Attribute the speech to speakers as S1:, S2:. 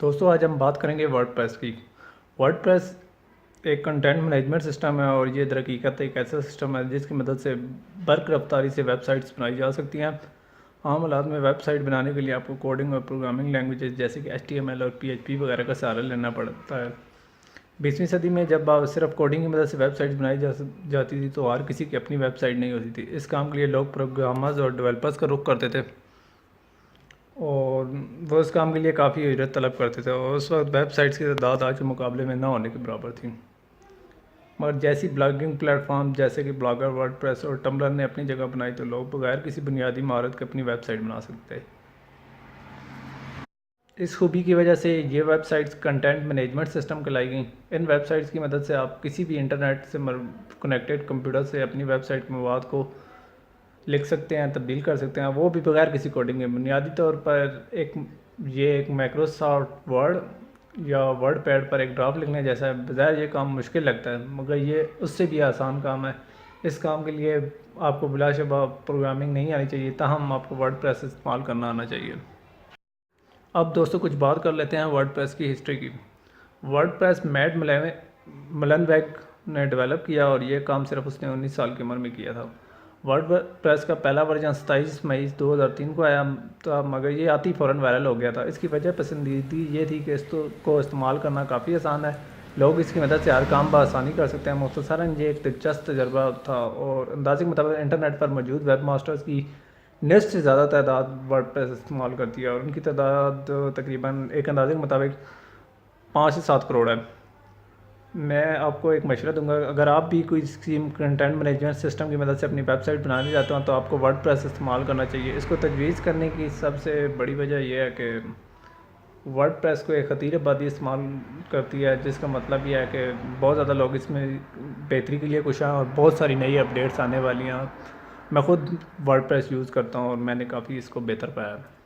S1: دوستو آج ہم بات کریں گے ورڈپریس کی۔ ورڈپریس ایک کنٹینٹ مینجمنٹ سسٹم ہے اور یہ در حقیقت ایک ایسا سسٹم ہے جس کی مدد سے برق رفتاری سے ویب سائٹس بنائی جا سکتی ہیں۔ عام حالات میں ویب سائٹ بنانے کے لیے آپ کو کوڈنگ اور پروگرامنگ لینگویجز جیسے کہ HTML اور PHP وغیرہ کا سہارا لینا پڑتا ہے۔ 20ویں صدی میں جب صرف کوڈنگ کی مدد سے ویب سائٹس بنائی جاتی تھی تو ہر کسی کی اپنی ویب سائٹ نہیں ہوتی تھی۔ اس کام کے لیے لوگ پروگرامرز اور ڈیولپرز کا رخ کرتے تھے اور وہ اس کام کے لیے کافی اجرت طلب کرتے تھے اور اس وقت ویب سائٹس کی تعداد آج کے مقابلے میں نہ ہونے کے برابر تھی، مگر جیسی بلاگنگ پلیٹ فارم جیسے کہ بلاگر، ورڈپریس اور ٹمبلر نے اپنی جگہ بنائی تو لوگ بغیر کسی بنیادی مہارت کے اپنی ویب سائٹ بنا سکتے تھے۔ اس خوبی کی وجہ سے یہ websites content management system کہلائی گئیں۔ ان ویب سائٹس کی مدد سے آپ کسی بھی انٹرنیٹ سے کنیکٹڈ کمپیوٹر سے اپنی ویب سائٹ کے مواد کو لکھ سکتے ہیں، تبدیل کر سکتے ہیں، وہ بھی بغیر کسی کوڈنگ کے۔ بنیادی طور پر یہ ایک مائکروسافٹ ورڈ یا ورڈ پیڈ پر ایک ڈرافٹ لکھنے جیسا ہے۔ بظاہر یہ کام مشکل لگتا ہے مگر یہ اس سے بھی آسان کام ہے۔ اس کام کے لیے آپ کو بلا شبہ پروگرامنگ نہیں آنی چاہیے، تاہم آپ کو ورڈ پریس استعمال کرنا آنا چاہیے۔ اب دوستو کچھ بات کر لیتے ہیں ورڈ پریس کی ہسٹری کی۔ ورڈ پریس میٹ ملنویگ نے ڈیولپ کیا اور یہ کام صرف اس نے 19 سال کی عمر میں کیا تھا۔ ورڈ پریس کا پہلا ورژن 27 مئی 2003 کو آیا تھا مگر یہ آتی ہی فوراً وائرل ہو گیا تھا۔ اس کی وجہ پسندیدگی یہ تھی کہ اس کو استعمال کرنا کافی آسان ہے، لوگ اس کی مدد سے ہر کام بآسانی کر سکتے ہیں۔ مختصراً یہ ایک دلچسپ تجربہ تھا اور اندازے کے مطابق انٹرنیٹ پر موجود ویب ماسٹرز کی نصف سے زیادہ تعداد ورڈ پریس استعمال کرتی ہے اور ان کی تعداد تقریباً ایک اندازے کے مطابق 5 سے 7 کروڑ ہے۔ میں آپ کو ایک مشورہ دوں گا، اگر آپ بھی کوئی کنٹینٹ مینجمنٹ سسٹم کی مدد سے اپنی ویب سائٹ بنانے جاتے ہیں تو آپ کو ورڈ پریس استعمال کرنا چاہیے۔ اس کو تجویز کرنے کی سب سے بڑی وجہ یہ ہے کہ ورڈ پریس کو ایک خطیر آبادی استعمال کرتی ہے، جس کا مطلب یہ ہے کہ بہت زیادہ لوگ اس میں بہتری کے لیے کچھ ہیں اور بہت ساری نئی اپڈیٹس آنے والی ہیں۔ میں خود ورڈ پریس یوز کرتا ہوں اور میں نے کافی اس کو بہتر پایا ہے۔